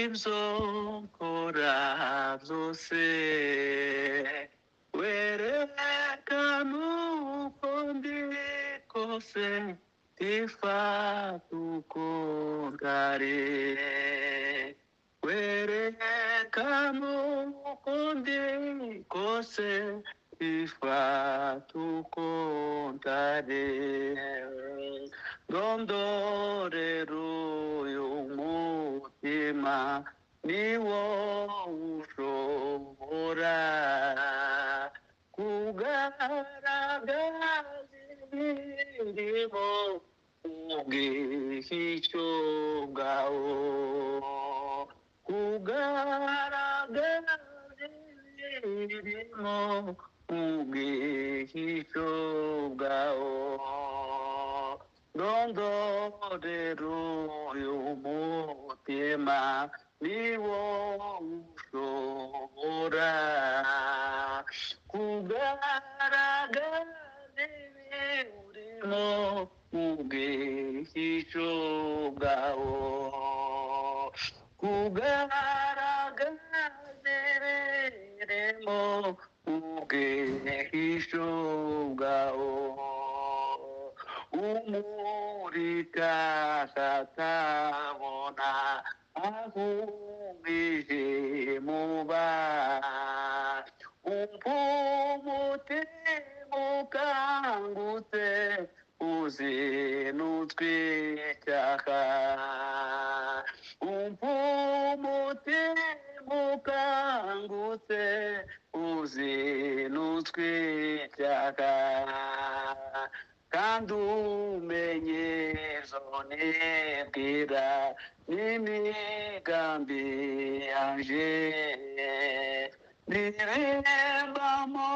ibyo nkora byose werekana uko ndi kose ifata uko ngari werekana uko ndi kose ifata uko ngari ndondorera uyu mutima niwo ushobora kugaragaza imirimo ubwihisho bwawo kugaragaza imirimo ubwihisho bwawo ndondorera uyu mutima niwo ushobora kugaragaza imirimo ubwihisho bwawo kugaragaza imirimo ubwihisho bwawo umurika katabona ahumije muba umutima ukangutse uzinutswe icyaha umutima ukangutse uzinutswe icyaha kandi umenye izo nibwira n'imigambi yanje nirembamo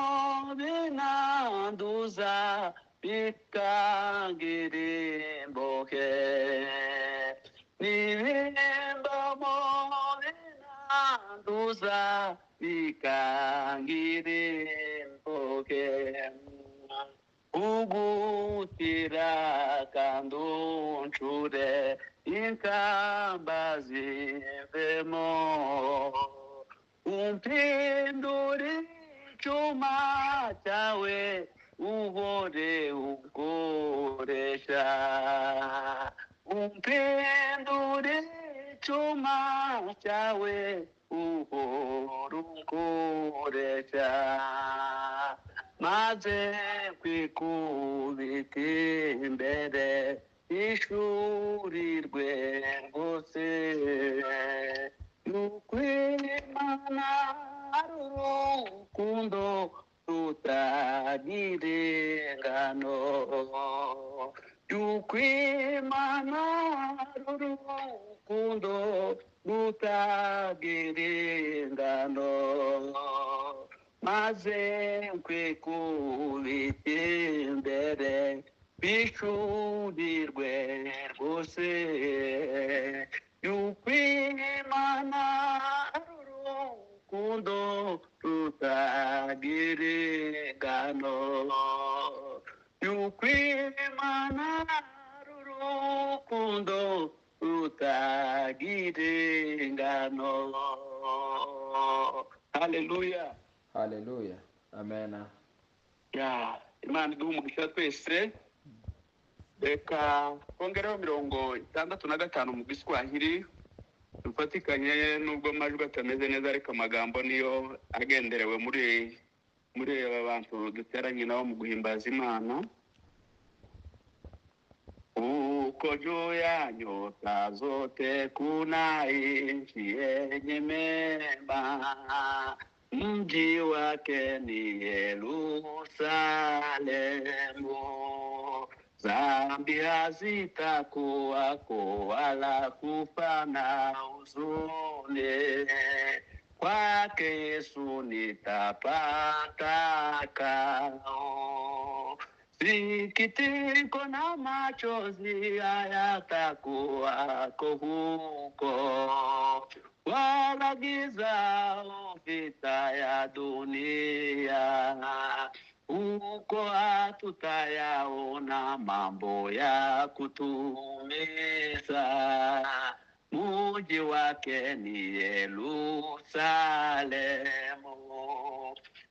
binanduza bikangira imbohe nirembamo binanduza bikangira imbohe ugutira kandi uncure inkamba zivemo umpindure icyuma cyawe uhore ukoresha umpindure icyuma cyawe uhore ukoresha maze kwikubita imbere ishurirwe rwose y'ukwimana ari urukundo rutagira ingano y'ukwimana ari urukundo rutagira ingano maze kwikubita imbere bishurirwe rwose y'ukwimana ari urukundo rutagira ingano y'ukwimana ari urukundo rutagira ingano. Haleluya. Haleluya. Amena. Ya, Imana iduha umugisha twese. Reka twongereho 65 mu Giswahili dufatikanye nubwo amajwi atameze neza ariko amagambo niyo agenderewe muri aba bantu duteranye nabo mu guhimbaza Imana. Uko juu ya nyota zote kuna nchi yenye mema, mji wake ni Yerusalemu. Dhambi hazitakuwako wala kufa na huzuni, kwake Yesu nitapata kao. Sikitiko na machozi hayatakuwako huko, wala giza vita ya dunia. Huko hatutayaona mambo ya kutumiza, mji wake ni Yerusalemu.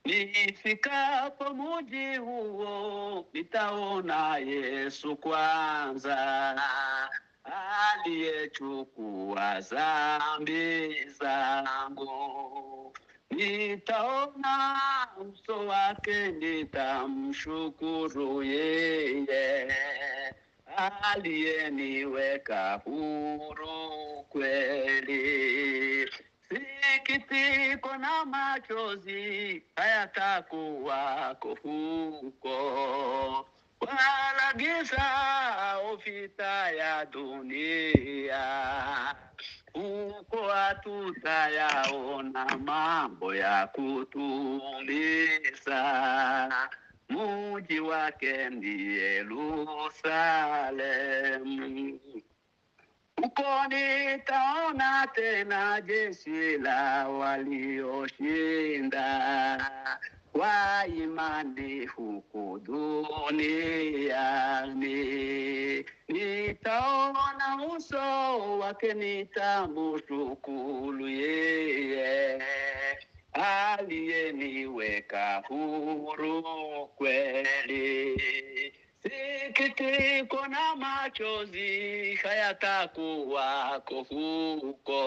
Nifikapo mji huo, nitaona Yesu kwanza, aliyechukua dhambi zangu. Nitaona uso wake, nitamshukuru yeye, aliyeniweka huru kweli. Sikitiko na machozi hayatakuwako huko, wala giza vita ya dunia. Huko hatutayaona mambo ya kutuliza, mji wake ni Yerusalemu. Huko nitaona tena jeshi la walioshinda kwa imani huku duniani. Nitaona uso wake, nitamshukuru yeye, aliyeniweka huru kweli. Sikitiko na machozi hayatakuwako huko,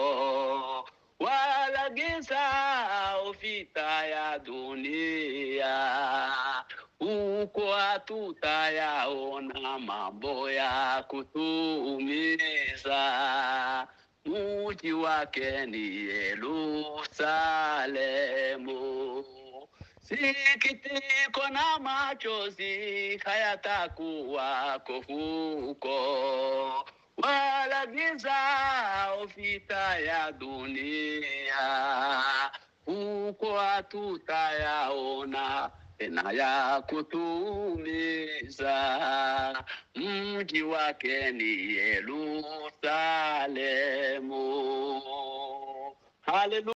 wala giza vita ya dunia. Huko hatutayaona mambo ya kutumiza, mji wake ni Yerusalemu. Sikitiko na machozi hayatakuwako huko, wala giza vita ya dunia. Huko hatutayaona tena ya kutumiza, mji wake ni Yerusalemu. Hallelujah.